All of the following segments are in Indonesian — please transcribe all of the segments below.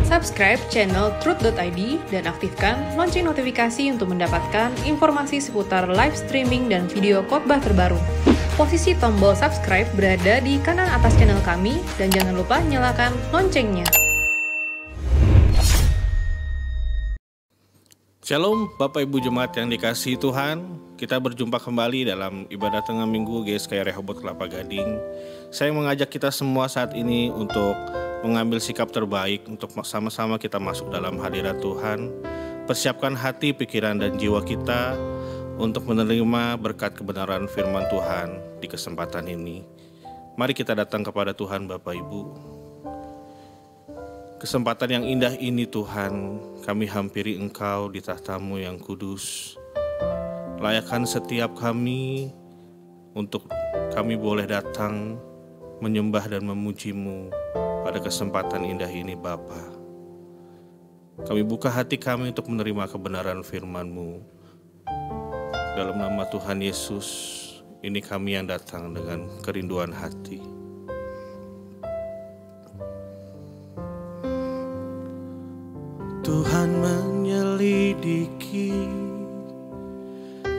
Subscribe channel Truth.id dan aktifkan lonceng notifikasi untuk mendapatkan informasi seputar live streaming dan video khotbah terbaru. Posisi tombol subscribe berada di kanan atas channel kami dan jangan lupa nyalakan loncengnya. Shalom Bapak Ibu Jemaat yang dikasihi Tuhan. Kita berjumpa kembali dalam ibadah tengah minggu GSKI Rehoboth Kelapa Gading. Saya mengajak kita semua saat ini untuk mengambil sikap terbaik untuk sama-sama kita masuk dalam hadirat Tuhan. Persiapkan hati, pikiran, dan jiwa kita untuk menerima berkat kebenaran firman Tuhan di kesempatan ini. Mari kita datang kepada Tuhan Bapak Ibu. Kesempatan yang indah ini Tuhan, kami hampiri Engkau di tahta-Mu yang kudus. Layakkan setiap kami untuk kami boleh datang menyembah dan memuji-Mu pada kesempatan indah ini Bapa. Kami buka hati kami untuk menerima kebenaran firman-Mu. Dalam nama Tuhan Yesus, ini kami yang datang dengan kerinduan hati. Tuhan menyelidiki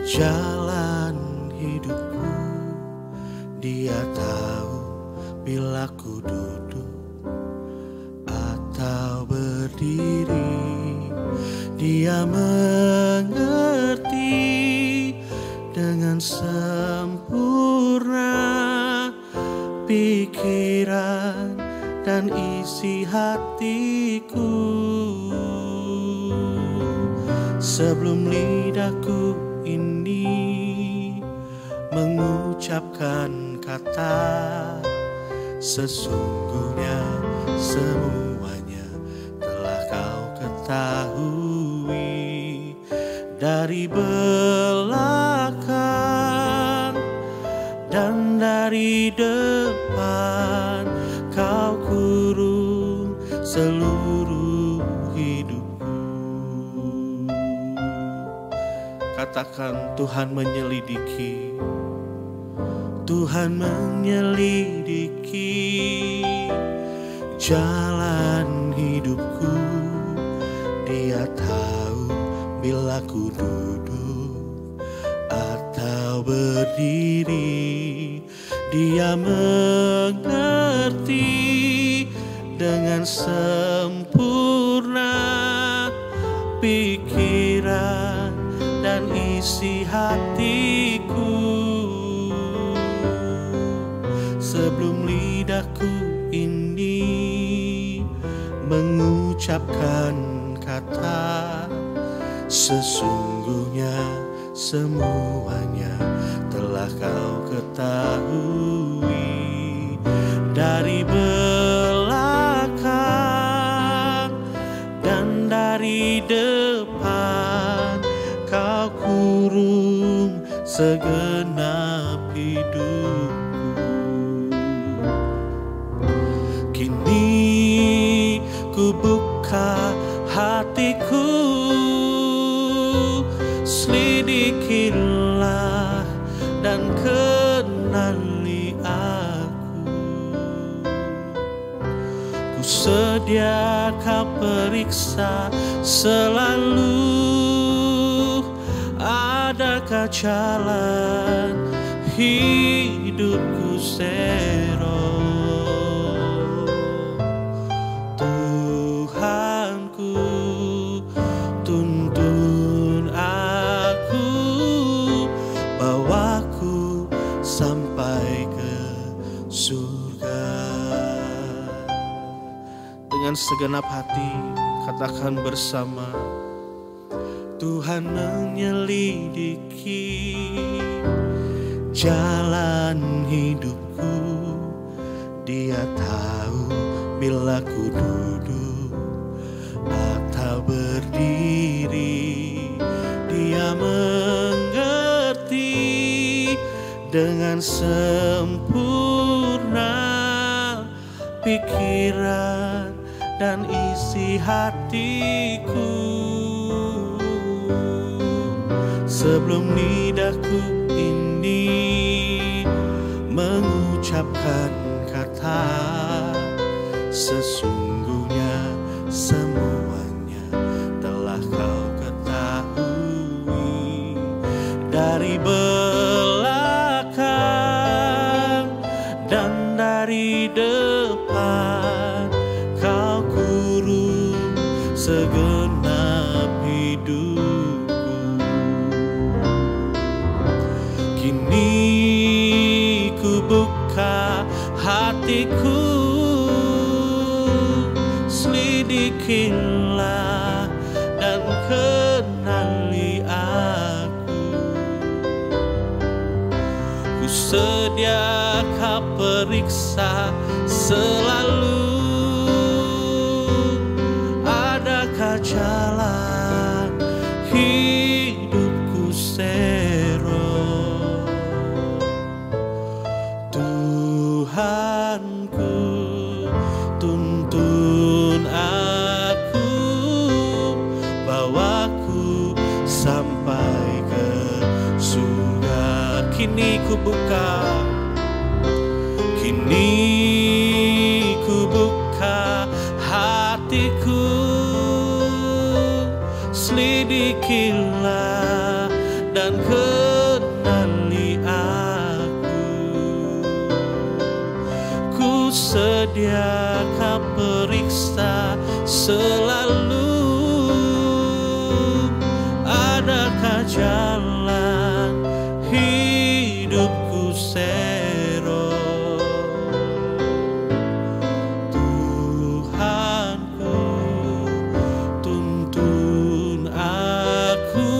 jalan hidupku. Dia tahu bila ku duduk atau berdiri. Dia mengerti dengan sempurna pikiran dan isi hatiku. Sebelum lidahku ini mengucapkan kata, sesungguhnya semuanya telah Kau ketahui. Dari belakang dan dari depan Kau kurung seluruh hidupku. Katakan, Tuhan menyelidiki. Tuhan menyelidiki jalan hidupku. Dia tahu bila ku duduk atau berdiri. Dia mengerti dengan sempurna pikiran dan isi hatiku. Sebelum lidahku ini mengucapkan kata, sesungguhnya semuanya telah Kau ketahui. Dari belakang dan dari depan Kau kurung segenap hidupku. Kini ku buka hatiku, selidikilah dan kenali aku. Ku sedia Kau periksa selalu, adakah jalan hidupku sero. Tuhanku, tuntun aku, bawaku sampai ke surga. Dengan segenap hati katakan bersama, Tuhan menyelidiki jalan hidupku. Dia tahu bila ku duduk atau berdiri. Dia mengerti dengan sempurna pikiran dan isi hatiku. Sebelum lidahku ini mengucapkan kata, sesungguhnya segenap hidupku. Kini ku buka hatiku, selidikilah dan kenali aku. Ku sedia kau periksa selalu, adakah jalan hidupku sero. Tuhanku, tuntun aku, bawaku sampai ke surga. Kini ku buka, kini ku buka hatiku, selidikilah dan kenali aku. Ku sedia kau periksa selalu, adakah jalan hidupku sero. Tuhanku, tuntun aku,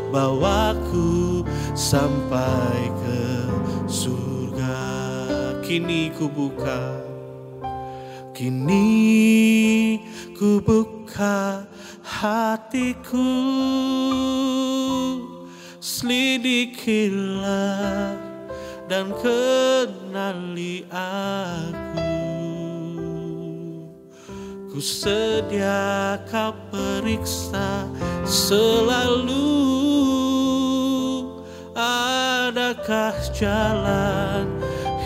bawaku sampai ke surga. Kini ku buka, kini ku buka hatiku, selidikilah dan kenali aku. Ku sedia kau periksa selalu, adakah jalan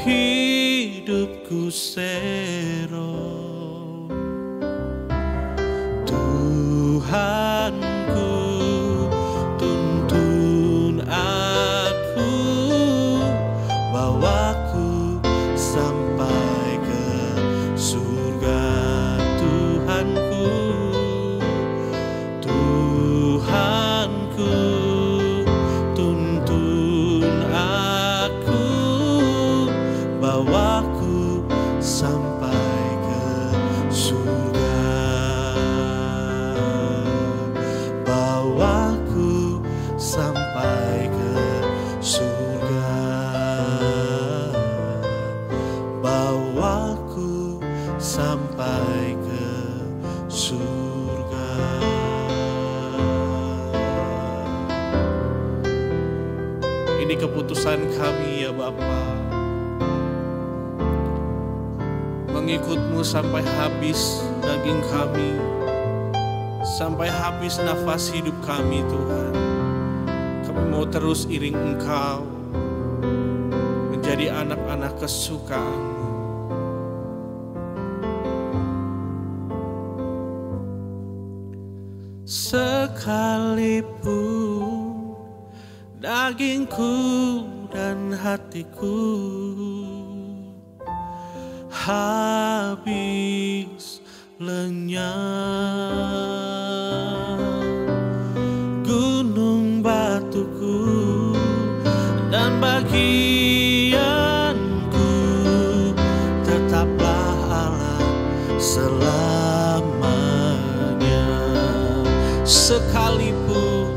hidupku sero. Tuhanku, tuntun aku, bawaku sampai ke surga. Tuhanku, Tuhanku, tuntun aku, bawaku sampai ke surga. Bawaku sampai ke surga. Bawaku sampai ke surga. Ini keputusan kami ya Bapa, mengikut-Mu sampai habis daging kami, sampai habis nafas hidup kami Tuhan. Kami mau terus iring Engkau, menjadi anak-anak kesukaan-Mu. Sekalipun dagingku dan hatiku habis lenyap, gunung batuku dan bagianku tetaplah Allah selamanya. Sekalipun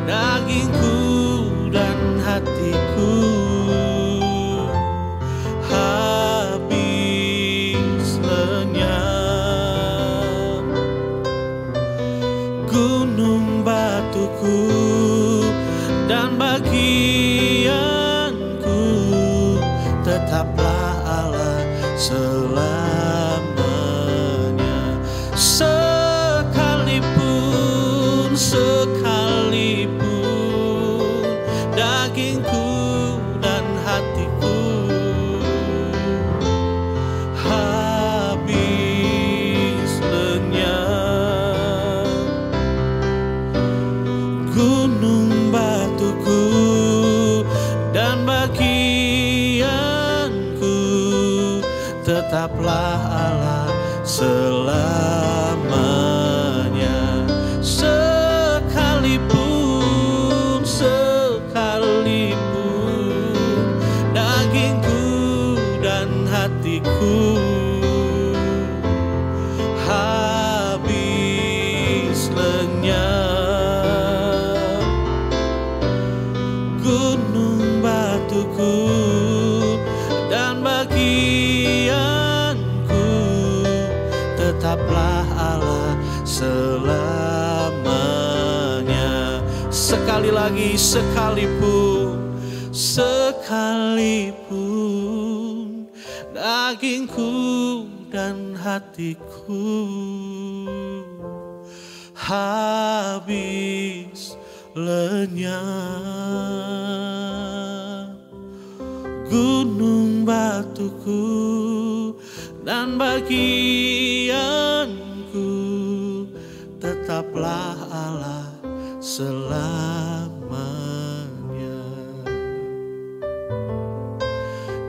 dagingku dan hatiku habis lenyap, gunung batuku dan bagianku tetaplah Allah selamanya. Sekalipun dagingku dan hatiku habis lenyap, gunung batuku dan bagianku tetaplah Allah selamanya. Sekalipun dagingku dan hatiku habis lenyap, gunung batuku dan bagianku tetaplah Allah selamanya. Sekali lagi, sekalipun dagingku dan hatiku habis lenyap, gunung batuku dan bagianku tetaplah Allah selamanya.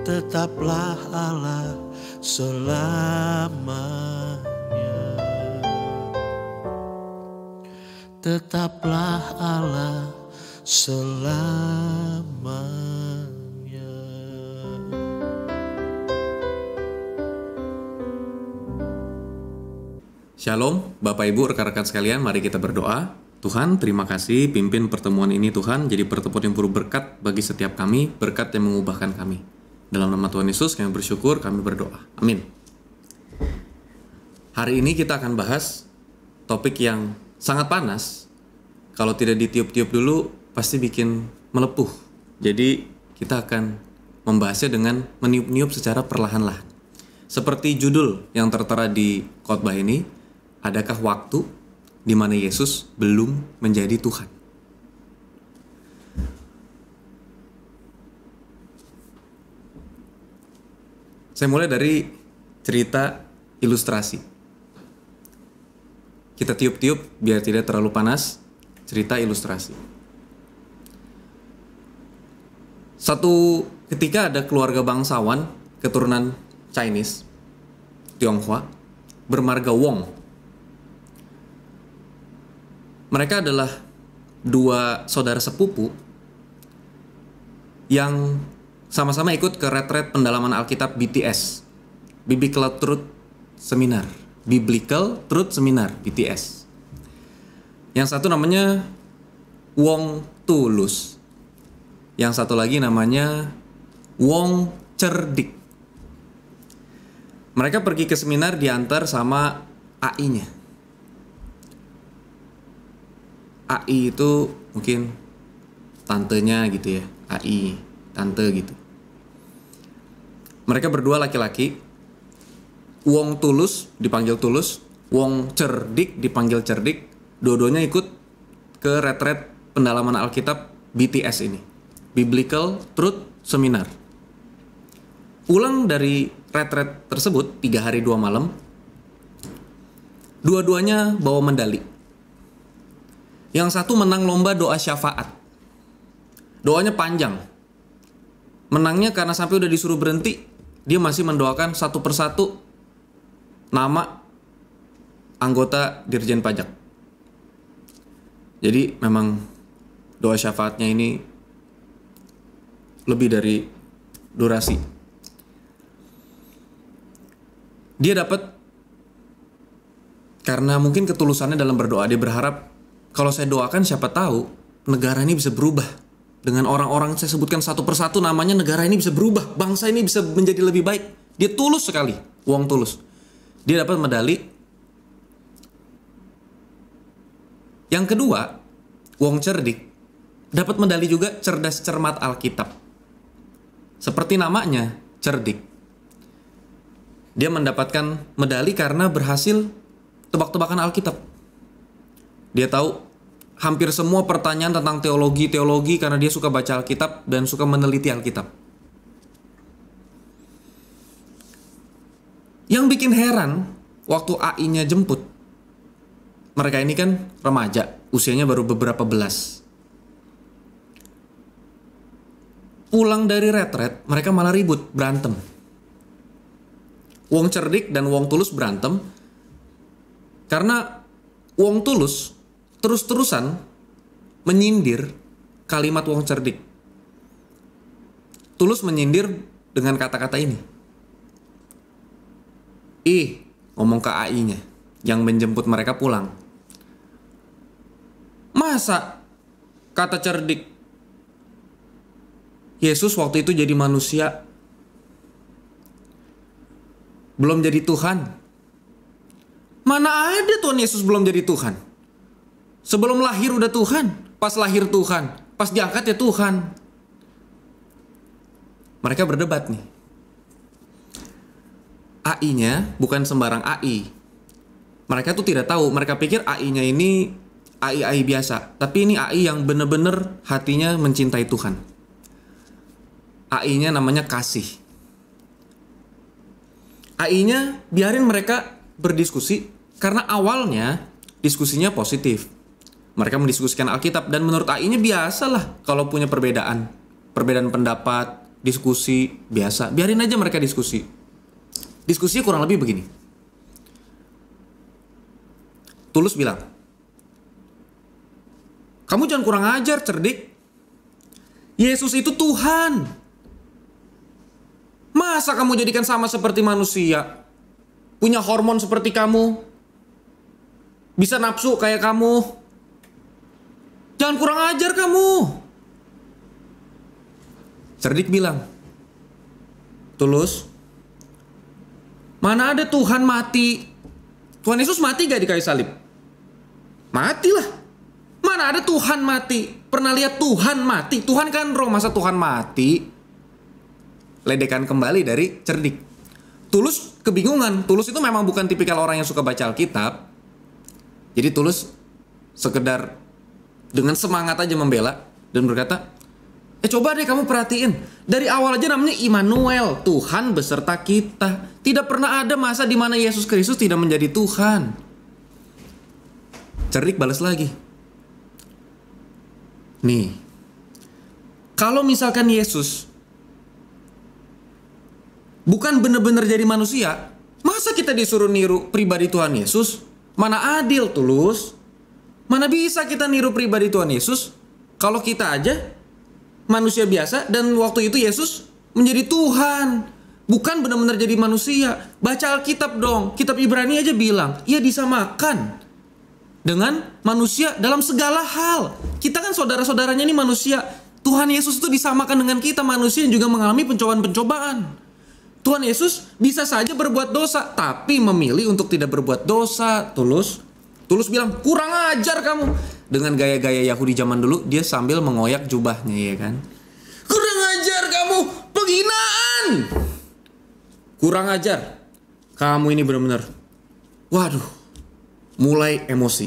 Tetaplah Allah selamanya. Tetaplah Allah selamanya. Shalom, Bapak Ibu, rekan-rekan sekalian, mari kita berdoa. Tuhan, terima kasih pimpin pertemuan ini Tuhan, jadi pertemuan yang penuh berkat bagi setiap kami, berkat yang mengubahkan kami. Dalam nama Tuhan Yesus kami bersyukur, kami berdoa. Amin. Hari ini kita akan bahas topik yang sangat panas. Kalau tidak ditiup-tiup dulu, pasti bikin melepuh. Jadi kita akan membahasnya dengan meniup-niup secara perlahan-lahan. Seperti judul yang tertera di khotbah ini, adakah waktu di mana Yesus belum menjadi Tuhan? Saya mulai dari cerita ilustrasi. Kita tiup-tiup biar tidak terlalu panas. Cerita ilustrasi. Satu ketika ada keluarga bangsawan keturunan Chinese, Tionghoa, bermarga Wong. Mereka adalah dua saudara sepupu yang sama-sama ikut ke retret pendalaman Alkitab BTS, Biblical Truth Seminar, BTS. Yang satu namanya Wong Tulus, yang satu lagi namanya Wong Cerdik. Mereka pergi ke seminar diantar sama AI-nya. AI itu mungkin tantenya gitu ya, AI, tante gitu. Mereka berdua laki-laki. Wong Tulus dipanggil Tulus, Wong Cerdik dipanggil Cerdik. Dua-duanya ikut ke retret pendalaman Alkitab BTS ini, Biblical Truth Seminar. Pulang dari retret tersebut 3 hari 2 malam, dua-duanya bawa medali. Yang satu menang lomba doa syafaat. Doanya panjang. Menangnya karena sampai udah disuruh berhenti, dia masih mendoakan satu persatu nama anggota Dirjen Pajak. Jadi memang doa syafaatnya ini lebih dari durasi. Dia dapat karena mungkin ketulusannya dalam berdoa. Dia berharap kalau saya doakan siapa tahu negara ini bisa berubah. Dengan orang-orang saya sebutkan satu persatu namanya, negara ini bisa berubah. Bangsa ini bisa menjadi lebih baik. Dia tulus sekali, Wong Tulus. Dia dapat medali. Yang kedua, Wong Cerdik dapat medali juga cerdas cermat Alkitab. Seperti namanya, cerdik. Dia mendapatkan medali karena berhasil tebak-tebakan Alkitab. Dia tahu hampir semua pertanyaan tentang teologi karena dia suka baca Alkitab dan suka meneliti Alkitab. Yang bikin heran, waktu AI-nya jemput, mereka ini kan remaja, usianya baru beberapa belas. Pulang dari retret, mereka malah ribut, berantem. Wong cerdik dan wong tulus berantem karena wong tulus terus-terusan menyindir kalimat wong cerdik. Tulus menyindir dengan kata-kata ini. Ngomong ke AI-nya yang menjemput mereka pulang. Masa kata cerdik Yesus waktu itu jadi manusia, belum jadi Tuhan? Mana ada Tuhan Yesus belum jadi Tuhan? Sebelum lahir udah Tuhan, pas lahir Tuhan, pas diangkat ya Tuhan. Mereka berdebat nih. AI-nya bukan sembarang AI. Mereka tuh tidak tahu, mereka pikir AI-nya ini AI biasa, tapi ini AI yang bener-bener hatinya mencintai Tuhan. AI-nya namanya kasih. AI-nya biarin mereka berdiskusi karena awalnya diskusinya positif. Mereka mendiskusikan Alkitab dan menurut AI-nya biasalah kalau punya perbedaan pendapat, diskusi biasa. Biarin aja mereka diskusi. Diskusinya kurang lebih begini. Tulus bilang, kamu jangan kurang ajar, cerdik. Yesus itu Tuhan. Masa kamu jadikan sama seperti manusia? Punya hormon seperti kamu? Bisa nafsu kayak kamu? Jangan kurang ajar kamu. Cerdik bilang, Tulus, mana ada Tuhan mati? Tuhan Yesus mati gak di kayu salib? Matilah. Mana ada Tuhan mati? Pernah lihat Tuhan mati? Tuhan kan roh, masa Tuhan mati? Ledekan kembali dari cerdik. Tulus kebingungan. Tulus itu memang bukan tipikal orang yang suka baca Alkitab. Jadi Tulus sekedar dengan semangat aja membela dan berkata, coba deh kamu perhatiin. Dari awal aja namanya Immanuel, Tuhan beserta kita. Tidak pernah ada masa di mana Yesus Kristus tidak menjadi Tuhan. Cerdik balas lagi. Nih, kalau misalkan Yesus bukan benar-benar jadi manusia, masa kita disuruh niru pribadi Tuhan Yesus? Mana adil, Tulus? Mana bisa kita niru pribadi Tuhan Yesus kalau kita aja manusia biasa dan waktu itu Yesus menjadi Tuhan, bukan benar-benar jadi manusia. Baca Alkitab dong. Kitab Ibrani aja bilang, ia disamakan dengan manusia dalam segala hal. Kita kan saudara-saudaranya ini manusia. Tuhan Yesus itu disamakan dengan kita, manusia yang juga mengalami pencobaan-pencobaan. Tuhan Yesus bisa saja berbuat dosa, tapi memilih untuk tidak berbuat dosa. Tulus bilang, kurang ajar kamu. Dengan gaya-gaya Yahudi zaman dulu, dia sambil mengoyak jubahnya, ya kan. Kurang ajar kamu, penghinaan. Kurang ajar. Kamu ini benar-benar, waduh, mulai emosi.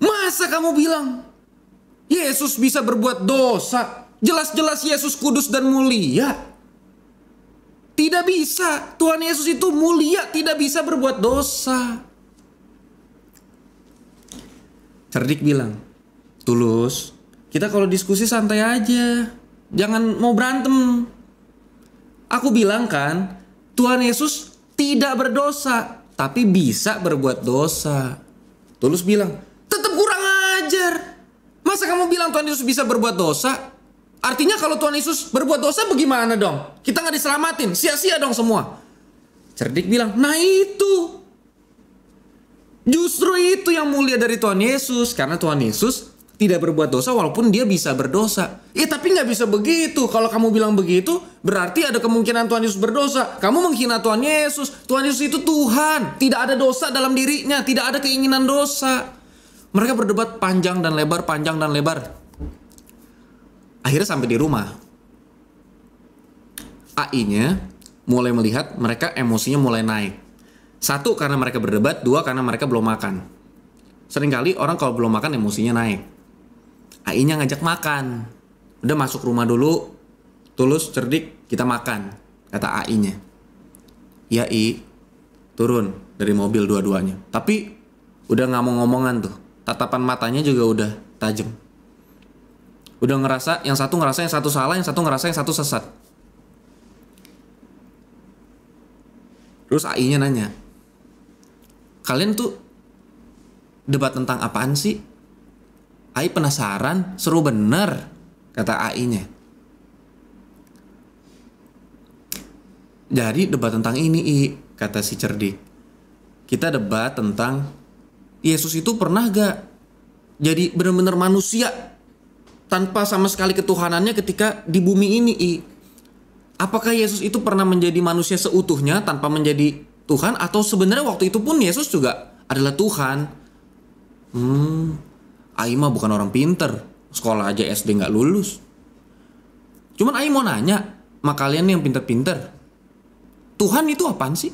Masa kamu bilang Yesus bisa berbuat dosa? Jelas-jelas Yesus kudus dan mulia. Tidak bisa. Tuhan Yesus itu mulia, tidak bisa berbuat dosa. Cerdik bilang, Tulus, kita kalau diskusi santai aja. Jangan mau berantem. Aku bilang kan, Tuhan Yesus tidak berdosa, tapi bisa berbuat dosa. Tulus bilang, tetap kurang ajar. Masa kamu bilang Tuhan Yesus bisa berbuat dosa? Artinya kalau Tuhan Yesus berbuat dosa bagaimana dong? Kita gak diselamatin, sia-sia dong semua. Cerdik bilang, nah itu. Justru itu yang mulia dari Tuhan Yesus. Karena Tuhan Yesus tidak berbuat dosa walaupun dia bisa berdosa. Tapi gak bisa begitu. Kalau kamu bilang begitu, berarti ada kemungkinan Tuhan Yesus berdosa. Kamu menghina Tuhan Yesus. Tuhan Yesus itu Tuhan. Tidak ada dosa dalam dirinya. Tidak ada keinginan dosa. Mereka berdebat panjang dan lebar, panjang dan lebar. Akhirnya sampai di rumah. AI-nya mulai melihat mereka emosinya mulai naik. Satu, karena mereka berdebat. Dua, karena mereka belum makan. Seringkali orang kalau belum makan emosinya naik. AI-nya ngajak makan. Udah masuk rumah dulu. Tulus, cerdik, kita makan. Kata AI-nya. Ya turun dari mobil dua-duanya. Tapi udah ngomong-ngomongan tuh. Tatapan matanya juga udah tajam. Udah ngerasa, yang satu ngerasa yang satu salah, yang satu ngerasa yang satu sesat. Terus AI-nya nanya, kalian tuh debat tentang apaan sih? AI penasaran, seru bener, kata AI-nya. Jadi debat tentang ini, kata si cerdik. Kita debat tentang Yesus itu pernah gak jadi benar-benar manusia tanpa sama sekali ketuhanannya ketika di bumi ini, Apakah Yesus itu pernah menjadi manusia seutuhnya tanpa menjadi Tuhan, atau sebenarnya waktu itu pun Yesus juga adalah Tuhan? Ai mah bukan orang pinter, sekolah aja SD nggak lulus. Cuman Ai mau nanya, sama kalian yang pinter-pinter, Tuhan itu apaan sih?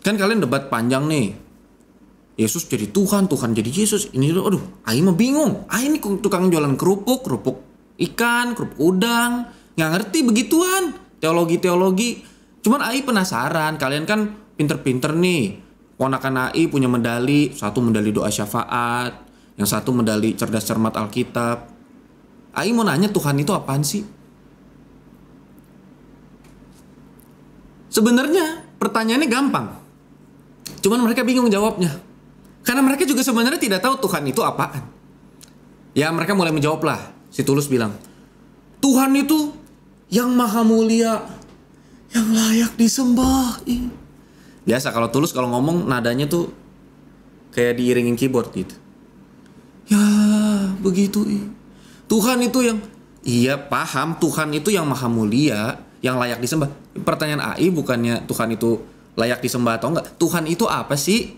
Kan kalian debat panjang nih, Yesus jadi Tuhan, Tuhan jadi Yesus. Ini aduh, Ai mah bingung. Ai ini tukang jualan kerupuk ikan, kerupuk udang, nggak ngerti begituan, teologi. Cuman Ai penasaran, kalian kan pinter-pinter nih. Ponakan Ai punya medali, satu medali doa syafaat, yang satu medali cerdas cermat Alkitab. Ai mau nanya, Tuhan itu apaan sih? Sebenarnya pertanyaannya gampang, cuman mereka bingung jawabnya. Karena mereka juga sebenarnya tidak tahu Tuhan itu apaan. Ya mereka mulai menjawab lah. Si Tulus bilang, Tuhan itu yang maha mulia, yang layak disembah. Biasa kalau Tulus kalau ngomong nadanya tuh kayak diiringin keyboard gitu. Ya begitu. Tuhan itu yang, iya paham, Tuhan itu yang maha mulia, yang layak disembah. Pertanyaan AI bukannya Tuhan itu layak disembah atau enggak. Tuhan itu apa sih?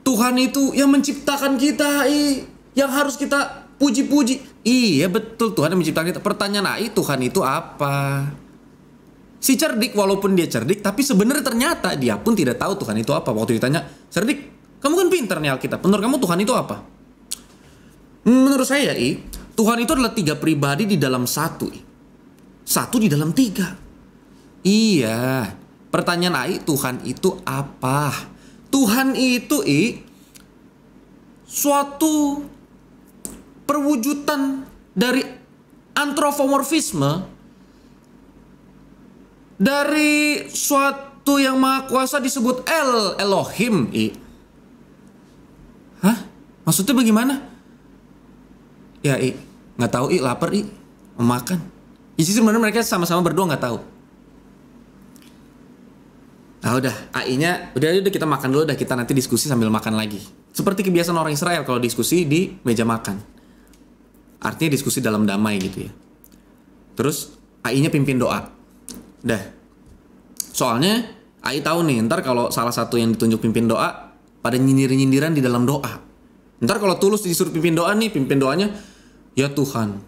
Tuhan itu yang menciptakan kita, yang harus kita puji-puji. Iya betul, Tuhan yang menciptakan kita. Pertanyaan AI, Tuhan itu apa? Si cerdik, walaupun dia cerdik, tapi sebenarnya ternyata dia pun tidak tahu Tuhan itu apa. Waktu ditanya, cerdik, kamu kan pintar nih Alkitab, menurut kamu Tuhan itu apa? Menurut saya, Tuhan itu adalah 3 pribadi di dalam satu. Satu di dalam 3. Iya, pertanyaan AI, Tuhan itu apa? Tuhan itu suatu perwujudan dari antropomorfisme dari suatu yang maha kuasa disebut Elohim. Hah? Maksudnya bagaimana? Ya nggak tahu lapar mau makan. Jadi sebenarnya mereka sama-sama berdua nggak tahu. Nah udah, AI-nya udah kita makan dulu, kita nanti diskusi sambil makan lagi. Seperti kebiasaan orang Israel kalau diskusi di meja makan. Artinya diskusi dalam damai gitu ya. Terus AI-nya pimpin doa. Dah. Soalnya AI tahu nih, ntar kalau salah satu yang ditunjuk pimpin doa pada nyindir-nyindiran di dalam doa. Ntar kalau Tulus disuruh pimpin doa nih, pimpin doanya, ya Tuhan.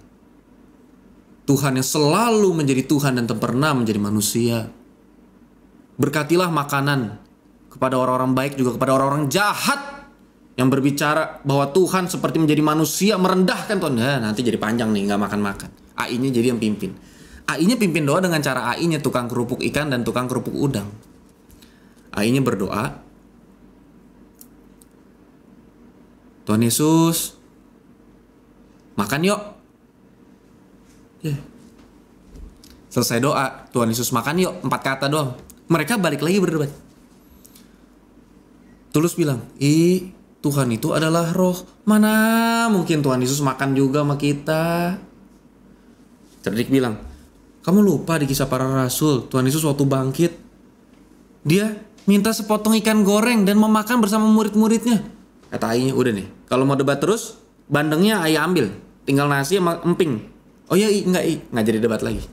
Tuhan yang selalu menjadi Tuhan dan tak pernah menjadi manusia. Berkatilah makanan kepada orang-orang baik, juga kepada orang-orang jahat yang berbicara bahwa Tuhan seperti menjadi manusia, merendahkan Tuhan. Nah, nanti jadi panjang nih, nggak makan-makan. AI-nya jadi yang pimpin. AI-nya pimpin doa dengan cara AI-nya tukang kerupuk ikan dan tukang kerupuk udang. AI-nya berdoa, Tuhan Yesus, makan yuk. Selesai doa, Tuhan Yesus makan yuk, 4 kata doang. Mereka balik lagi berdebat. Tulus bilang, Tuhan itu adalah roh. Mana mungkin Tuhan Yesus makan juga sama kita? Cerdik bilang, kamu lupa di Kisah Para Rasul, Tuhan Yesus waktu bangkit, dia minta sepotong ikan goreng dan memakan bersama murid-muridnya. Kata AI-nya, udah nih, kalau mau debat terus, bandengnya AI ambil, tinggal nasi sama emping. Oh iya, nggak jadi debat lagi.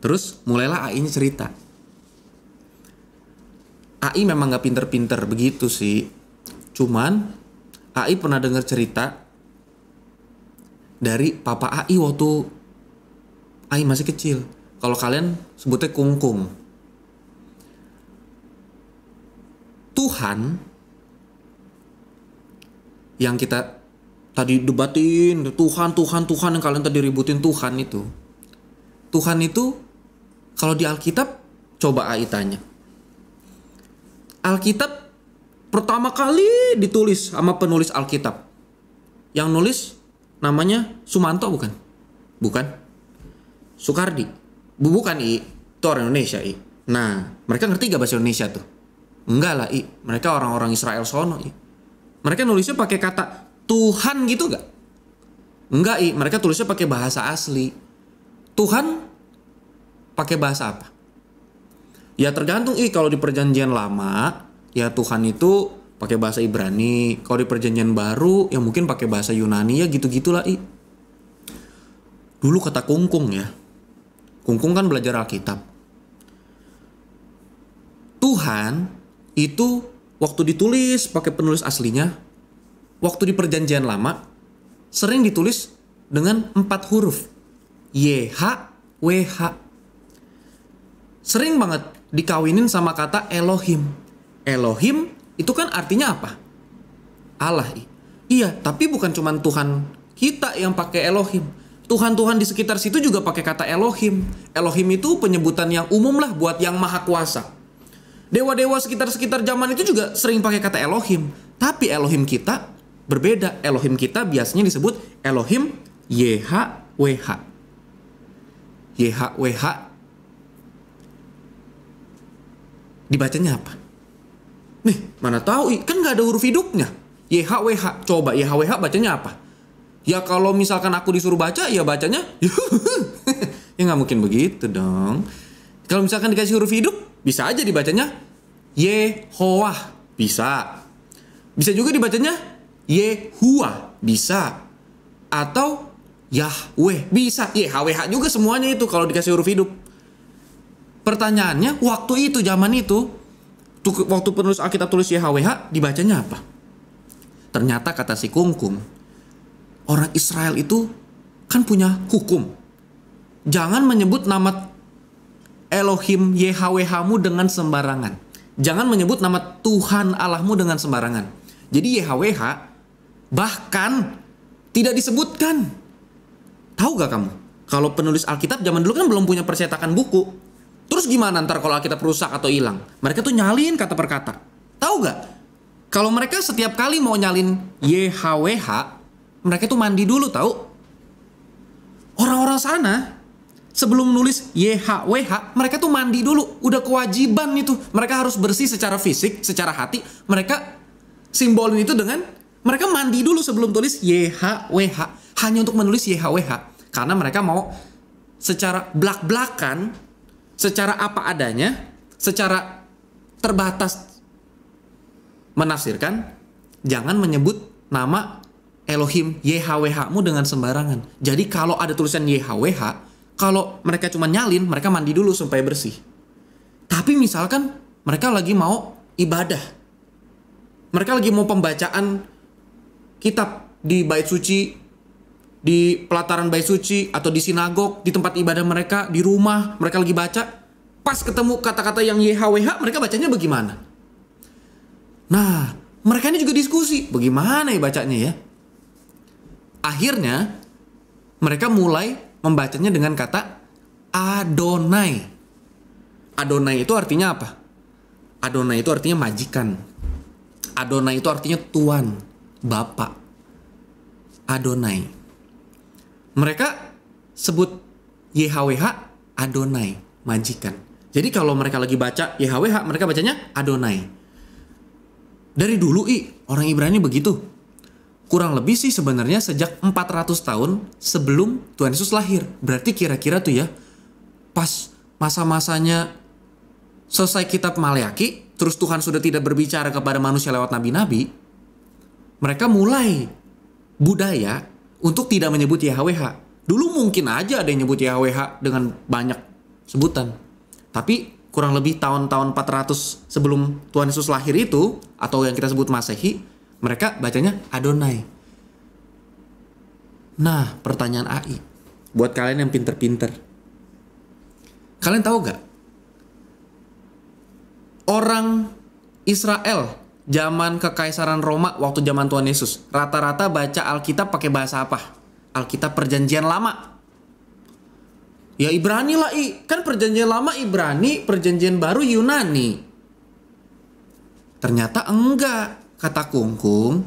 Terus mulailah AI-nya cerita. AI memang nggak pinter-pinter begitu sih. Cuman AI pernah dengar cerita dari papa AI waktu AI masih kecil. Kalau kalian sebutnya kungkung. Tuhan yang kita tadi debatin, Tuhan yang kalian tadi ributin Tuhan itu. Tuhan itu kalau di Alkitab, coba AI tanya. Alkitab pertama kali ditulis sama penulis Soekardi. Bukan I, itu orang Indonesia I. Nah, mereka ngerti gak bahasa Indonesia tuh? Enggak lah I, mereka orang-orang Israel sono I. Mereka nulisnya pakai kata Tuhan gitu gak? Enggak I, mereka tulisnya pakai bahasa asli. Tuhan pakai bahasa apa? Ya tergantung I, kalau di perjanjian lama ya Tuhan itu pakai bahasa Ibrani. Kalau di perjanjian baru ya mungkin pakai bahasa Yunani, ya gitu-gitulah I. Dulu kata Kungkung ya. Kungkung kan belajar Alkitab. Tuhan itu waktu ditulis pakai penulis aslinya, waktu di perjanjian lama sering ditulis dengan 4 huruf. YHWH. Sering banget dikawinin sama kata Elohim. Elohim itu kan artinya apa? Allah. Iya, tapi bukan cuma Tuhan kita yang pakai Elohim. Tuhan-Tuhan di sekitar situ juga pakai kata Elohim. Elohim itu penyebutan yang umum lah buat yang maha kuasa. Dewa-dewa sekitar-sekitar zaman itu juga sering pakai kata Elohim. Tapi Elohim kita berbeda. Elohim kita biasanya disebut Elohim YHWH. YHWH dibacanya apa? Nih, mana tahu kan nggak ada huruf hidupnya. YHWH. Coba YHWH bacanya apa? Ya kalau misalkan aku disuruh baca, ya bacanya ya nggak mungkin begitu dong. Kalau misalkan dikasih huruf hidup, bisa aja dibacanya Yehoah, bisa. Bisa juga dibacanya Yehuwa, bisa. Atau Yahweh, bisa. YHWH juga semuanya itu kalau dikasih huruf hidup. Pertanyaannya, waktu itu, zaman itu, waktu penulis Alkitab tulis YHWH, dibacanya apa? Ternyata kata si Kungkung, orang Israel itu kan punya hukum. Jangan menyebut nama Elohim YHWH-mu dengan sembarangan. Jangan menyebut nama Tuhan Allahmu dengan sembarangan. Jadi YHWH bahkan tidak disebutkan. Tahu gak kamu? Kalau penulis Alkitab zaman dulu kan belum punya percetakan buku. Terus gimana ntar kalau Alkitab rusak atau hilang? Mereka tuh nyalin kata per kata. Tahu gak? Kalau mereka setiap kali mau nyalin YHWH, mereka tuh mandi dulu tahu. Orang-orang sana sebelum nulis YHWH, mereka tuh mandi dulu. Udah kewajiban itu. Mereka harus bersih secara fisik, secara hati. Mereka simbolin itu dengan mereka mandi dulu sebelum tulis YHWH. Hanya untuk menulis YHWH. Karena mereka mau secara blak-blakan, secara apa adanya, secara terbatas menafsirkan, jangan menyebut nama Elohim YHWH-mu dengan sembarangan. Jadi kalau ada tulisan YHWH, kalau mereka cuma nyalin, mereka mandi dulu supaya bersih. Tapi misalkan mereka lagi mau ibadah, mereka lagi mau pembacaan kitab di bait suci, di pelataran bait suci, atau di sinagog, di tempat ibadah mereka, di rumah, mereka lagi baca, pas ketemu kata-kata yang YHWH, mereka bacanya bagaimana? Nah, mereka ini juga diskusi, bagaimana ya bacanya ya? Akhirnya mereka mulai membacanya dengan kata Adonai. Adonai itu artinya apa? Adonai itu artinya majikan. Adonai itu artinya Tuan, Bapak. Adonai. Mereka sebut YHWH Adonai, majikan. Jadi kalau mereka lagi baca YHWH, mereka bacanya Adonai. Dari dulu orang Ibrani begitu. Kurang lebih sih sebenarnya sejak 400 tahun sebelum Tuhan Yesus lahir. Berarti kira-kira tuh ya, pas masa-masanya selesai kitab Maleaki, terus Tuhan sudah tidak berbicara kepada manusia lewat nabi-nabi, mereka mulai budaya untuk tidak menyebut YHWH. Dulu mungkin aja ada yang nyebut YHWH dengan banyak sebutan. Tapi kurang lebih tahun-tahun 400 sebelum Tuhan Yesus lahir itu, atau yang kita sebut Masehi, mereka bacanya Adonai. Nah, pertanyaan AI buat kalian yang pinter-pinter. Kalian tahu gak? Orang Israel zaman Kekaisaran Roma waktu zaman Tuhan Yesus rata-rata baca Alkitab pakai bahasa apa? Alkitab Perjanjian Lama. Ya Ibrani lah kan Perjanjian Lama Ibrani, Perjanjian Baru Yunani. Ternyata enggak, kata Kungkung.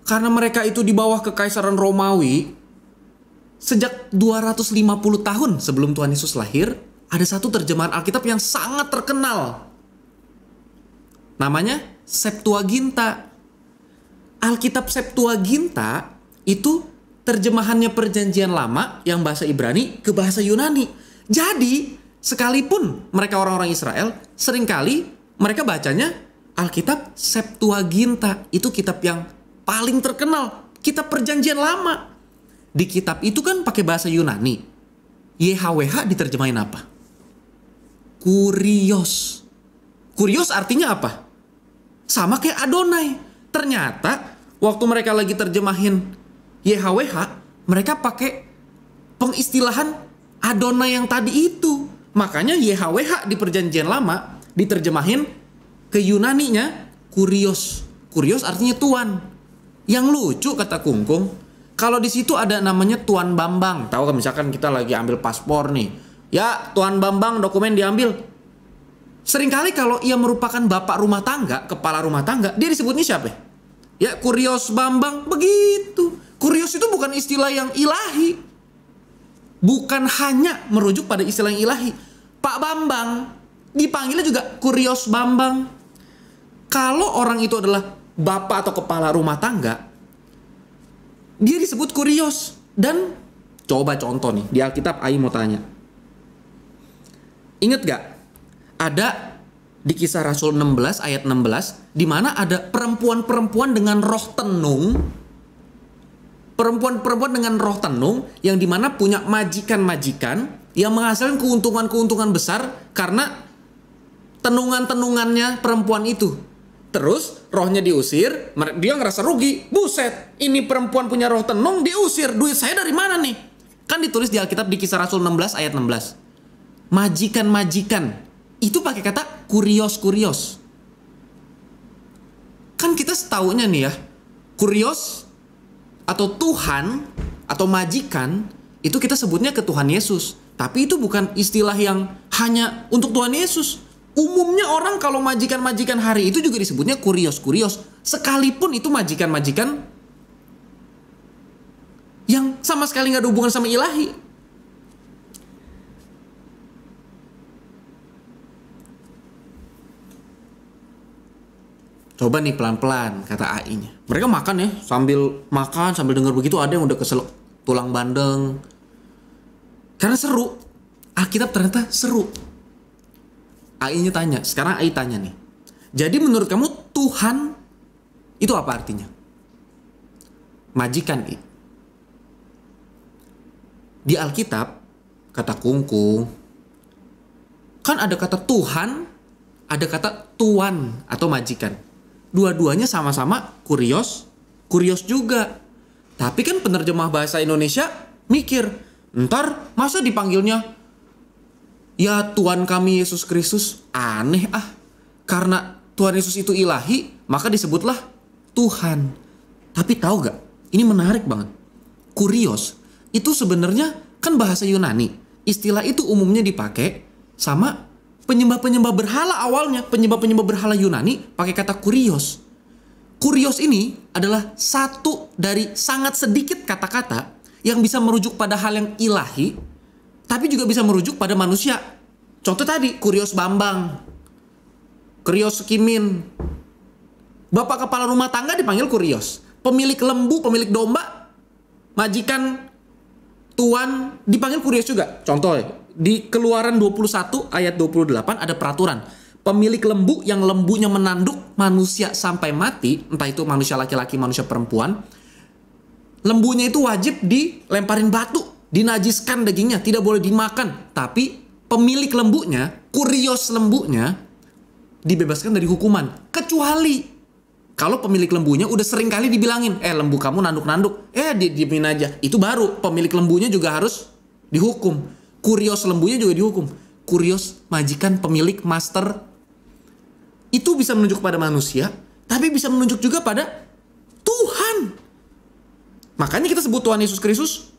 Karena mereka itu di bawah Kekaisaran Romawi, Sejak 250 tahun sebelum Tuhan Yesus lahir, ada satu terjemahan Alkitab yang sangat terkenal. Namanya Septuaginta. Alkitab Septuaginta itu terjemahannya Perjanjian Lama yang bahasa Ibrani ke bahasa Yunani. Jadi, sekalipun mereka orang-orang Israel, seringkali mereka bacanya Alkitab Septuaginta. Itu kitab yang paling terkenal, kitab Perjanjian Lama. Di kitab itu kan pakai bahasa Yunani. YHWH diterjemahin apa? Kurios. Kurios artinya apa? Sama kayak Adonai. Ternyata waktu mereka lagi terjemahin YHWH, mereka pakai pengistilahan Adonai yang tadi itu. Makanya YHWH di Perjanjian Lama diterjemahin ke Yunaninya Kurios. Kurios artinya tuan. Yang lucu kata Kungkung, kalau di situ ada namanya Tuan Bambang. Tahu kan, misalkan kita lagi ambil paspor nih. Ya, Tuan Bambang dokumen diambil. Seringkali kalau ia merupakan bapak rumah tangga, kepala rumah tangga, dia disebutnya siapa? Ya, Kurios Bambang, begitu. Kurios itu bukan istilah yang ilahi. Bukan hanya merujuk pada istilah yang ilahi. Pak Bambang dipanggilnya juga Kurios Bambang. Kalau orang itu adalah bapak atau kepala rumah tangga, dia disebut Kurios. Dan coba contoh nih, di Alkitab Ai mau tanya. Ingat gak? Ada di Kisah Rasul 16 ayat 16, di mana ada perempuan-perempuan dengan roh tenung. Perempuan-perempuan dengan roh tenung yang dimana punya majikan-majikan yang menghasilkan keuntungan-keuntungan besar karena tenungan-tenungannya perempuan itu. Terus rohnya diusir, dia ngerasa rugi. Buset, ini perempuan punya roh tenung, diusir. Duit saya dari mana nih? Kan ditulis di Alkitab di Kisah Rasul 16 ayat 16. Majikan-majikan. Itu pakai kata kurios-kurios. Kan kita setaunya nih ya, kurios atau Tuhan atau majikan itu kita sebutnya ke Tuhan Yesus. Tapi itu bukan istilah yang hanya untuk Tuhan Yesus. Umumnya orang kalau majikan-majikan hari itu juga disebutnya kurios-kurios. Sekalipun itu majikan-majikan yang sama sekali nggak ada hubungan sama ilahi. Coba nih pelan-pelan kata AI-nya. Mereka makan ya, sambil makan, sambil dengar begitu ada yang udah keselak tulang bandeng. Karena seru. Alkitab ternyata seru. AI-nya tanya, sekarang AI tanya nih. Jadi menurut kamu Tuhan itu apa artinya? Majikan, I. Di Alkitab, kata Kungkung, kan ada kata Tuhan, ada kata tuan atau majikan. Dua-duanya sama-sama kurios, kurios juga. Tapi kan penerjemah bahasa Indonesia mikir, ntar masa dipanggilnya ya Tuhan kami Yesus Kristus? Aneh ah. Karena Tuhan Yesus itu ilahi, maka disebutlah Tuhan. Tapi tahu gak? Ini menarik banget. Kurios itu sebenarnya kan bahasa Yunani. Istilah itu umumnya dipakai sama penyembah-penyembah berhala awalnya. Penyembah-penyembah berhala Yunani pakai kata kurios. Kurios ini adalah satu dari sangat sedikit kata-kata yang bisa merujuk pada hal yang ilahi, tapi juga bisa merujuk pada manusia. Contoh tadi, Kurios Bambang, Kurios Kimin. Bapak kepala rumah tangga dipanggil Kurios. Pemilik lembu, pemilik domba, majikan tuan dipanggil Kurios juga. Contoh, di Keluaran 21 ayat 28 ada peraturan. Pemilik lembu yang lembunya menanduk manusia sampai mati, entah itu manusia laki-laki, manusia perempuan, lembunya itu wajib dilemparin batu, dinajiskan dagingnya, tidak boleh dimakan. Tapi pemilik lembunya, kurios lembunya, dibebaskan dari hukuman. Kecuali kalau pemilik lembunya udah sering kali dibilangin, lembu kamu nanduk-nanduk, diemin aja. Itu baru pemilik lembunya juga harus dihukum. Kurios lembunya juga dihukum. Kurios majikan, pemilik, master. Itu bisa menunjuk pada manusia, tapi bisa menunjuk juga pada Tuhan. Makanya kita sebut Tuhan Yesus Kristus.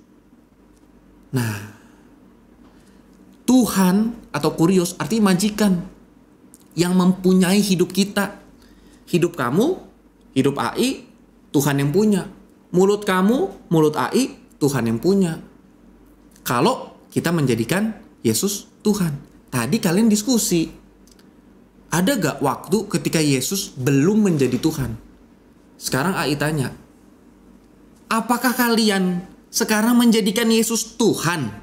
Nah, Tuhan atau kurios artinya majikan yang mempunyai hidup kita. Hidup kamu, hidup AI, Tuhan yang punya. Mulut kamu, mulut AI, Tuhan yang punya. kalau kita menjadikan Yesus Tuhan. Tadi kalian diskusi, ada gak waktu ketika Yesus belum menjadi Tuhan? Sekarang AI tanya, apakah kalian sekarang menjadikan Yesus Tuhan?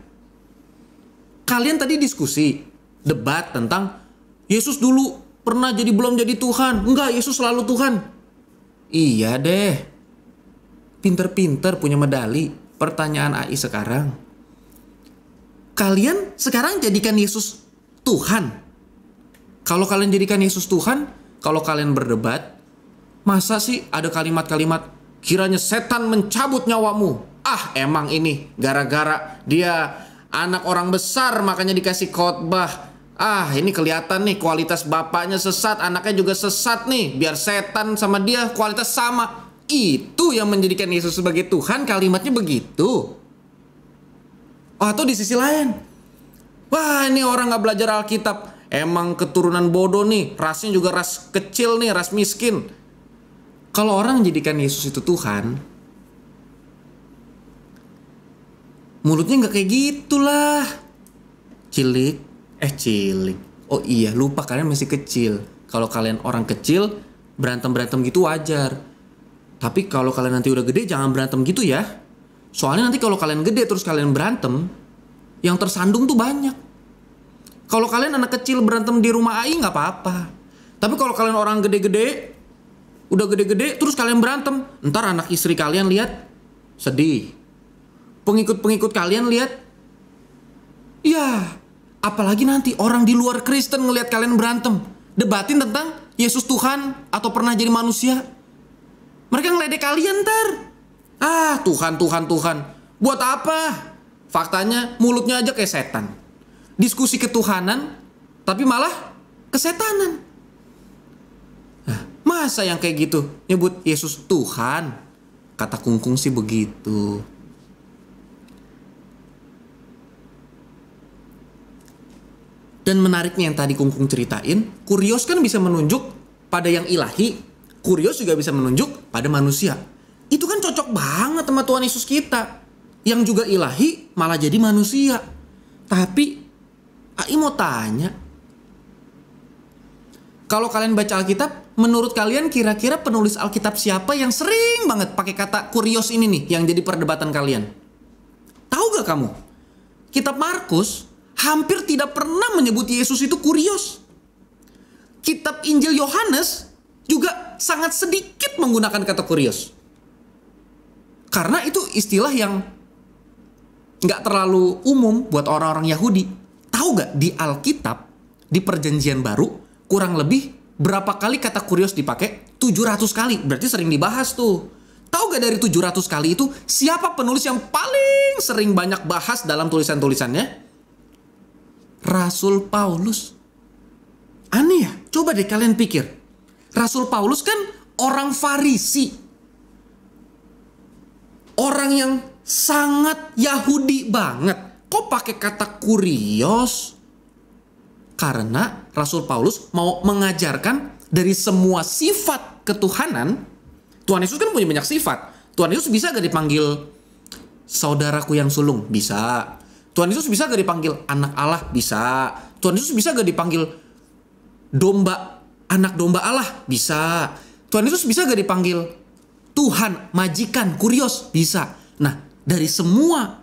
Kalian tadi diskusi, debat tentang Yesus dulu pernah jadi belum jadi Tuhan. Enggak, Yesus selalu Tuhan. Iya deh. Pinter-pinter punya medali. Pertanyaan AI sekarang, kalian sekarang jadikan Yesus Tuhan? Kalau kalian jadikan Yesus Tuhan, kalau kalian berdebat, masa sih ada kalimat-kalimat kiranya setan mencabut nyawamu? Ah, emang ini gara-gara dia anak orang besar makanya dikasih khotbah. Ah, ini kelihatan nih kualitas bapaknya sesat, anaknya juga sesat nih. Biar setan sama dia kualitas sama. Itu yang menjadikan Yesus sebagai Tuhan, kalimatnya begitu. Oh, atau di sisi lain, wah ini orang gak belajar Alkitab, emang keturunan bodoh nih, rasnya juga ras kecil nih, ras miskin. Kalau orang menjadikan Yesus itu Tuhan, mulutnya gak kayak gitulah. Cilik. Oh iya, lupa kalian masih kecil. Kalau kalian orang kecil, berantem-berantem gitu wajar. Tapi kalau kalian nanti udah gede, jangan berantem gitu ya. Soalnya nanti kalau kalian gede terus kalian berantem, yang tersandung tuh banyak. Kalau kalian anak kecil berantem di rumah AI gak apa-apa. Tapi kalau kalian orang gede-gede, udah gede-gede terus kalian berantem, ntar anak istri kalian lihat sedih. Pengikut-pengikut kalian lihat, ya, apalagi nanti orang di luar Kristen ngelihat kalian berantem, debatin tentang Yesus Tuhan atau pernah jadi manusia. Mereka ngeledek kalian ntar. Ah, Tuhan. Buat apa? Faktanya mulutnya aja kayak setan. Diskusi ketuhanan, tapi malah kesetanan. Nah, masa yang kayak gitu nyebut Yesus Tuhan? Kata Kungkung sih begitu. Dan menariknya yang tadi Kungkung ceritain, Kurios kan bisa menunjuk pada yang ilahi, Kurios juga bisa menunjuk pada manusia. Itu kan cocok banget sama Tuhan Yesus kita, yang juga ilahi malah jadi manusia. Tapi AI mau tanya, kalau kalian baca Alkitab, menurut kalian kira-kira penulis Alkitab siapa yang sering banget pakai kata Kurios ini nih, yang jadi perdebatan kalian? Tahu gak kamu? Kitab Markus hampir tidak pernah menyebut Yesus itu Kurios. Kitab Injil Yohanes juga sangat sedikit menggunakan kata Kurios. Karena itu istilah yang gak terlalu umum buat orang-orang Yahudi. Tahu gak di Alkitab, di Perjanjian Baru, kurang lebih berapa kali kata Kurios dipakai? 700 kali, berarti sering dibahas tuh. Tahu gak dari 700 kali itu, siapa penulis yang paling sering banyak bahas dalam tulisan-tulisannya? Rasul Paulus. Aneh ya? Coba deh kalian pikir. Rasul Paulus kan orang Farisi. Orang yang sangat Yahudi banget. Kok pakai kata Kurios? Karena Rasul Paulus mau mengajarkan dari semua sifat ketuhanan. Tuhan Yesus kan punya banyak sifat. Tuhan Yesus bisa gak dipanggil saudaraku yang sulung? Bisa. Tuhan Yesus bisa gak dipanggil anak Allah? Bisa. Tuhan Yesus bisa gak dipanggil anak domba Allah? Bisa. Tuhan Yesus bisa gak dipanggil Tuhan, majikan, Kurios? Bisa. Nah, dari semua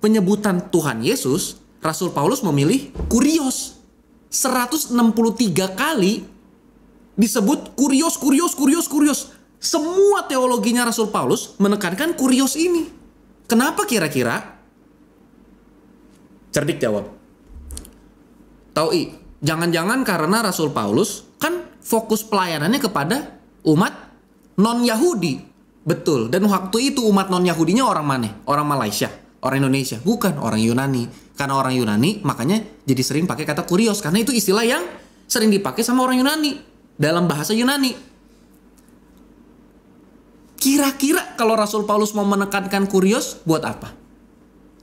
penyebutan Tuhan Yesus, Rasul Paulus memilih Kurios. 163 kali disebut Kurios. Semua teologinya Rasul Paulus menekankan Kurios ini. Kenapa kira-kira? Cerdik jawab. Taui, jangan-jangan karena Rasul Paulus kan fokus pelayanannya kepada umat non-Yahudi. Betul, dan waktu itu umat non-Yahudinya orang mana? Orang Malaysia, orang Indonesia? Bukan, orang Yunani. Karena orang Yunani makanya jadi sering pakai kata Kurios. Karena itu istilah yang sering dipakai sama orang Yunani dalam bahasa Yunani. Kira-kira kalau Rasul Paulus mau menekankan Kurios buat apa?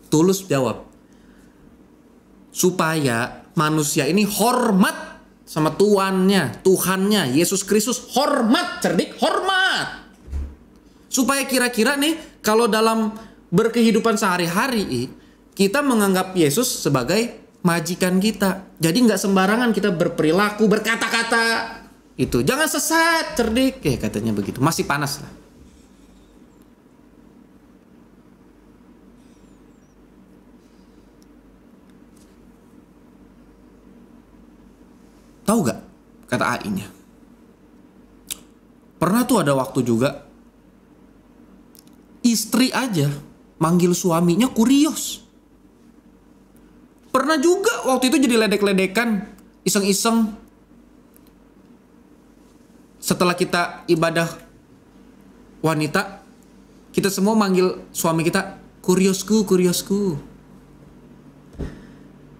Tulus jawab. Supaya manusia ini hormat sama tuannya, Tuhannya, Yesus Kristus. Hormat, cerdik, hormat. Supaya kira-kira nih, kalau dalam berkehidupan sehari-hari, kita menganggap Yesus sebagai majikan kita. Jadi nggak sembarangan kita berperilaku, berkata-kata. Itu jangan sesat, cerdik, katanya begitu. Masih panas lah. Tahu gak kata AI-nya? Pernah tuh ada waktu juga istri aja manggil suaminya kurios. Pernah juga waktu itu jadi ledek-ledekan, iseng-iseng. Setelah kita ibadah wanita, kita semua manggil suami kita kuriosku, kuriosku.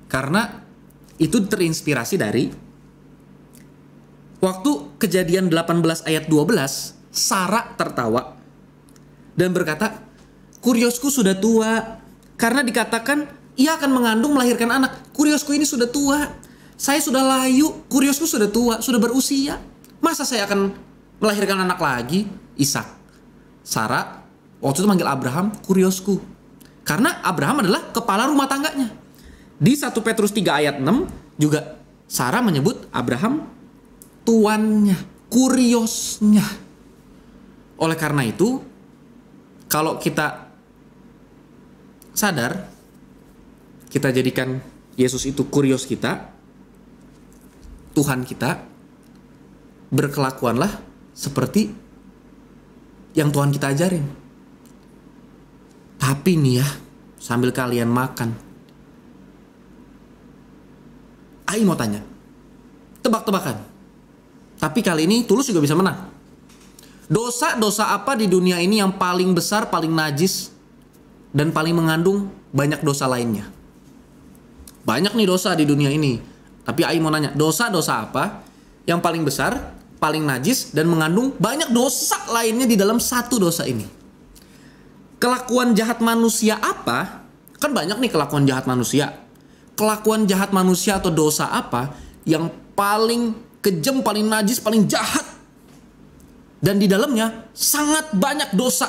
Karena itu terinspirasi dari waktu Kejadian 18 ayat 12, Sarah tertawa dan berkata, kuriosku sudah tua. Karena dikatakan ia akan mengandung melahirkan anak. Kuriosku ini sudah tua. Saya sudah layu. Kuriosku sudah tua, sudah berusia. Masa saya akan melahirkan anak lagi? Ishak. Sarah waktu itu manggil Abraham kuriosku. Karena Abraham adalah kepala rumah tangganya. Di 1 Petrus 3 ayat 6 juga Sarah menyebut Abraham tuannya, kuriosnya. Oleh karena itu, kalau kita sadar, kita jadikan Yesus itu kurios kita, Tuhan kita, berkelakuanlah seperti yang Tuhan kita ajarin. Tapi nih ya, sambil kalian makan, Ai mau tanya, tebak-tebakan. Tapi kali ini Tulus juga bisa menang. Dosa-dosa apa di dunia ini yang paling besar, paling najis, dan paling mengandung banyak dosa lainnya? Banyak nih dosa di dunia ini. Tapi Ai mau nanya, dosa-dosa apa yang paling besar, paling najis, dan mengandung banyak dosa lainnya di dalam satu dosa ini? Kelakuan jahat manusia apa? Kan banyak nih kelakuan jahat manusia. Kelakuan jahat manusia atau dosa apa yang paling kejam, paling najis, paling jahat, dan di dalamnya sangat banyak dosa?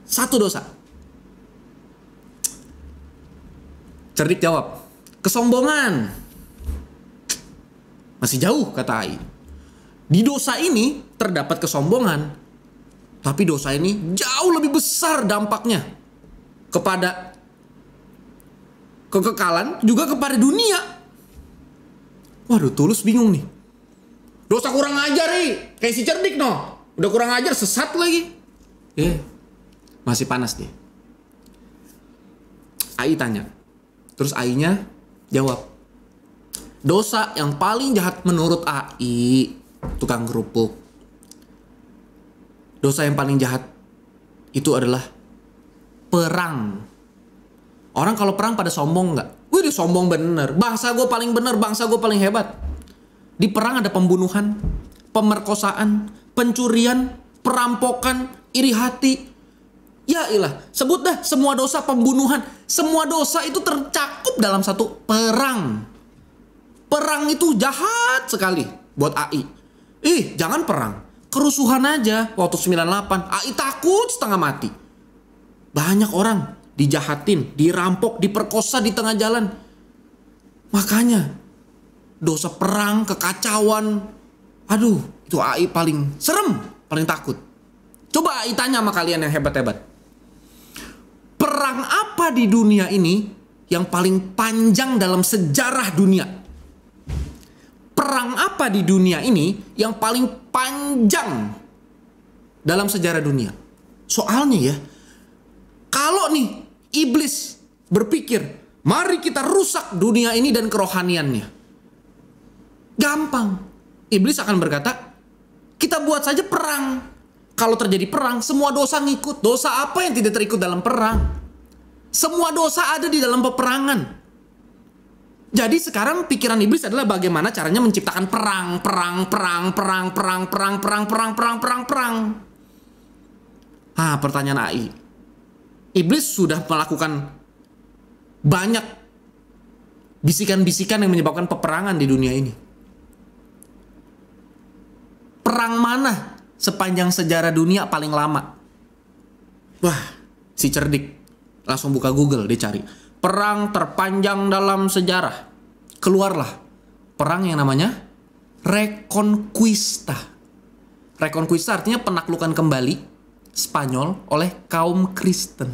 Satu dosa. Cerdik jawab, kesombongan. Masih jauh kata Ai. Di dosa ini terdapat kesombongan. Tapi dosa ini jauh lebih besar dampaknya kepada kekekalan, juga kepada dunia. Waduh, Tulus bingung nih. Dosa kurang ajar nih, kayak si cerdik no. Udah kurang ajar, sesat lagi. Masih panas dia. Ai tanya. Terus Ai-nya jawab, dosa yang paling jahat menurut Ai, tukang kerupuk, dosa yang paling jahat itu adalah perang. Orang kalau perang pada sombong nggak? Wih, dia sombong bener. Bangsa gue paling bener, bangsa gue paling hebat. Di perang ada pembunuhan, pemerkosaan, pencurian, perampokan, iri hati. Ya ilah, sebut dah semua dosa, pembunuhan. Semua dosa itu tercakup dalam satu perang. Perang itu jahat sekali buat Ai. Jangan perang, kerusuhan aja waktu 98. Ai takut setengah mati. Banyak orang dijahatin, dirampok, diperkosa di tengah jalan. Makanya dosa perang, kekacauan, aduh, itu Ai paling serem, paling takut. Coba Ai tanya sama kalian yang hebat-hebat. Perang apa di dunia ini yang paling panjang dalam sejarah dunia? Perang apa di dunia ini yang paling panjang dalam sejarah dunia? Soalnya ya, kalau nih iblis berpikir, mari kita rusak dunia ini dan kerohaniannya, gampang. Iblis akan berkata, kita buat saja perang. Kalau terjadi perang, semua dosa ngikut. Dosa apa yang tidak terikut dalam perang? Semua dosa ada di dalam peperangan. Jadi sekarang pikiran iblis adalah bagaimana caranya menciptakan perang. Pertanyaan Ai. Iblis sudah melakukan banyak bisikan-bisikan yang menyebabkan peperangan di dunia ini. Perang mana sepanjang sejarah dunia paling lama? Wah, si cerdik Langsung buka Google, dia cari perang terpanjang dalam sejarah. Keluarlah perang yang namanya Reconquista. Reconquista artinya penaklukan kembali Spanyol oleh kaum Kristen.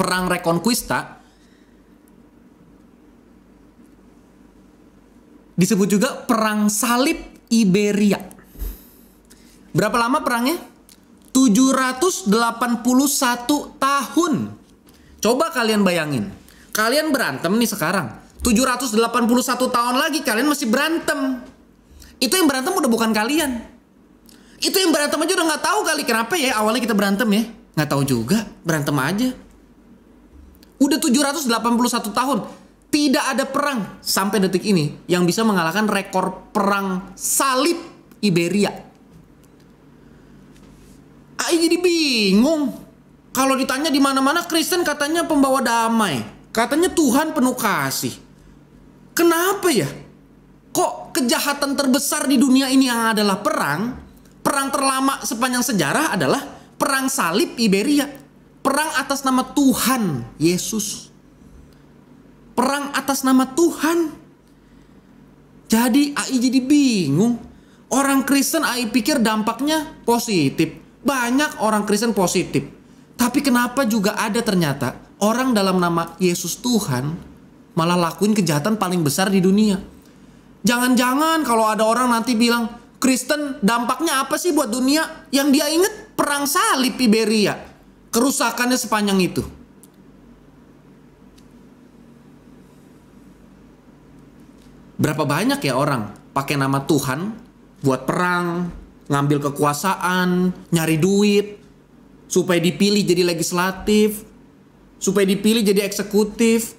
Perang Reconquista disebut juga perang salib Iberia. Berapa lama perangnya? 781 tahun. Coba kalian bayangin. Kalian berantem nih sekarang. 781 tahun lagi kalian masih berantem. Itu yang berantem udah bukan kalian. Itu yang berantem aja udah gak tahu kali kenapa ya awalnya kita berantem ya. Gak tahu juga, berantem aja. Udah 781 tahun. Tidak ada perang sampai detik ini yang bisa mengalahkan rekor perang salib Iberia. Jadi bingung. Kalau ditanya di mana-mana Kristen katanya pembawa damai. Katanya Tuhan penuh kasih. Kenapa ya? Kok kejahatan terbesar di dunia ini yang adalah perang? Perang terlama sepanjang sejarah adalah perang salib Iberia. Perang atas nama Tuhan Yesus. Perang atas nama Tuhan. Jadi AI jadi bingung. Orang Kristen AI pikir dampaknya positif. Banyak orang Kristen positif. Tapi kenapa juga ada ternyata orang dalam nama Yesus Tuhan malah lakuin kejahatan paling besar di dunia. Jangan-jangan kalau ada orang nanti bilang Kristen dampaknya apa sih buat dunia? Yang dia ingat perang salib Iberia. Kerusakannya sepanjang itu. Berapa banyak ya orang pakai nama Tuhan buat perang, ngambil kekuasaan, nyari duit, supaya dipilih jadi legislatif, supaya dipilih jadi eksekutif,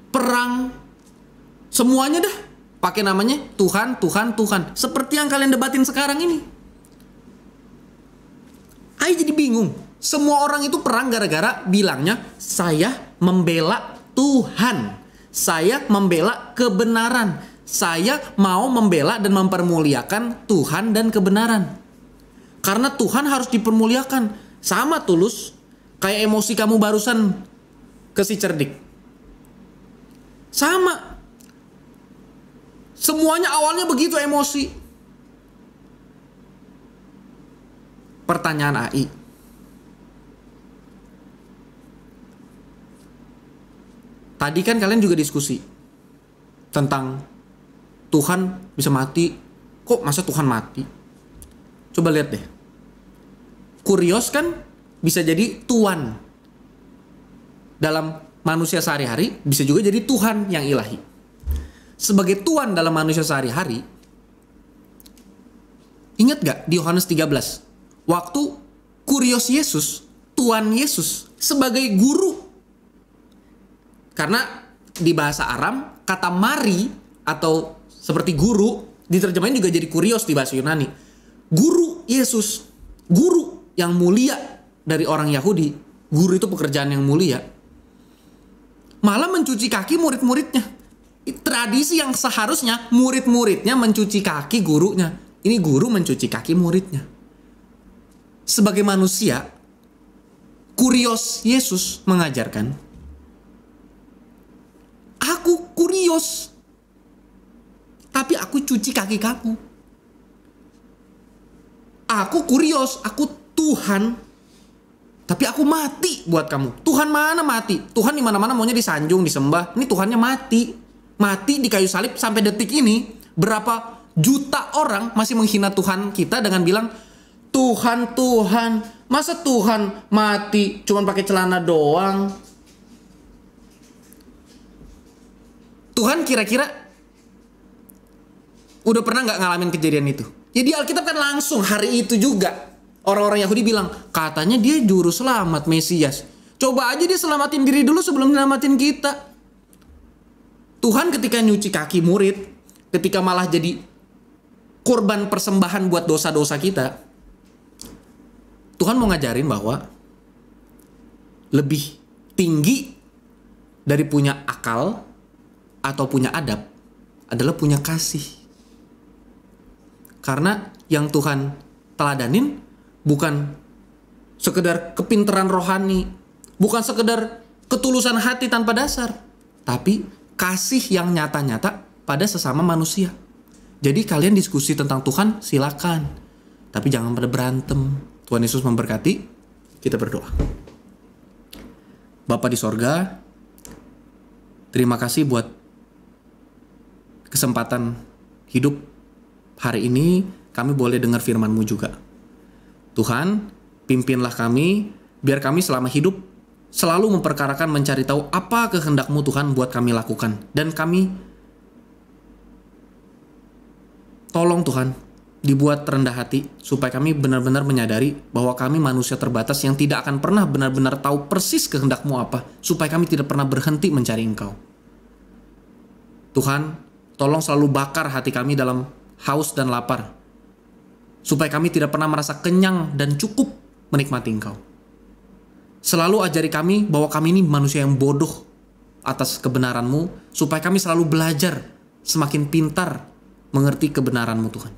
perang, semuanya dah pakai namanya Tuhan, Tuhan, Tuhan. Seperti yang kalian debatin sekarang ini. Ayo jadi bingung. Semua orang itu perang gara-gara bilangnya saya membela Tuhan, saya membela kebenaran. Saya mau membela dan mempermuliakan Tuhan dan kebenaran. Karena Tuhan harus dipermuliakan. Sama tulus kayak emosi kamu barusan ke si cerdik. Sama. Semuanya awalnya begitu emosi. Pertanyaan AI. Tadi kan kalian juga diskusi tentang Tuhan bisa mati. Kok masa Tuhan mati? Coba lihat deh. Kurios kan bisa jadi Tuhan. Dalam manusia sehari-hari bisa juga jadi Tuhan yang ilahi. Sebagai Tuhan dalam manusia sehari-hari, ingat gak di Yohanes 13? Waktu Kurios Yesus, Tuhan Yesus sebagai guru. Karena di bahasa Aram kata mari atau seperti guru diterjemahin juga jadi kurios di bahasa Yunani. Guru Yesus, guru yang mulia dari orang Yahudi. Guru itu pekerjaan yang mulia. Malah mencuci kaki murid-muridnya. Tradisi yang seharusnya murid-muridnya mencuci kaki gurunya. Ini guru mencuci kaki muridnya. Sebagai manusia, kurios Yesus mengajarkan, aku kurios, tapi aku cuci kaki kamu. Aku kurios, aku Tuhan, tapi aku mati buat kamu. Tuhan mana mati? Tuhan di mana-mana maunya disanjung, disembah. Ini Tuhannya mati. Mati di kayu salib sampai detik ini. Berapa juta orang masih menghina Tuhan kita dengan bilang, Tuhan, Tuhan. Masa Tuhan mati cuman pakai celana doang? Tuhan kira-kira udah pernah gak ngalamin kejadian itu? Jadi Alkitab kan langsung hari itu juga orang-orang Yahudi bilang, katanya dia juru selamat, Mesias. Coba aja dia selamatin diri dulu sebelum nyelamatin kita. Tuhan ketika nyuci kaki murid, ketika malah jadi korban persembahan buat dosa-dosa kita, Tuhan mau ngajarin bahwa lebih tinggi dari punya akal atau punya adab adalah punya kasih. Karena yang Tuhan teladanin bukan sekedar kepintaran rohani Bukan sekedar ketulusan hati tanpa dasar, tapi kasih yang nyata-nyata pada sesama manusia. Jadi kalian diskusi tentang Tuhan silakan, tapi jangan pada berantem. Tuhan Yesus memberkati. Kita berdoa. Bapa di sorga, terima kasih buat kesempatan hidup hari ini. Kami boleh dengar firman-Mu juga. Tuhan, pimpinlah kami, biar kami selama hidup selalu memperkarakan mencari tahu apa kehendak-Mu Tuhan buat kami lakukan. Dan kami tolong Tuhan, dibuat rendah hati supaya kami benar-benar menyadari bahwa kami manusia terbatas yang tidak akan pernah benar-benar tahu persis kehendak-Mu apa, supaya kami tidak pernah berhenti mencari Engkau. Tuhan, tolong selalu bakar hati kami dalam haus dan lapar, supaya kami tidak pernah merasa kenyang dan cukup menikmati Engkau. Selalu ajari kami bahwa kami ini manusia yang bodoh atas kebenaran-Mu, supaya kami selalu belajar semakin pintar mengerti kebenaran-Mu Tuhan.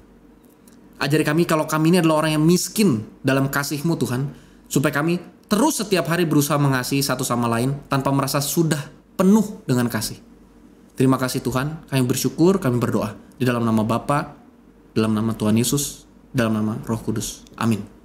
Ajari kami kalau kami ini adalah orang yang miskin dalam kasih-Mu Tuhan, supaya kami terus setiap hari berusaha mengasihi satu sama lain tanpa merasa sudah penuh dengan kasih. Terima kasih Tuhan, kami bersyukur, kami berdoa di dalam nama Bapa, dalam nama Tuhan Yesus, dalam nama Roh Kudus. Amin.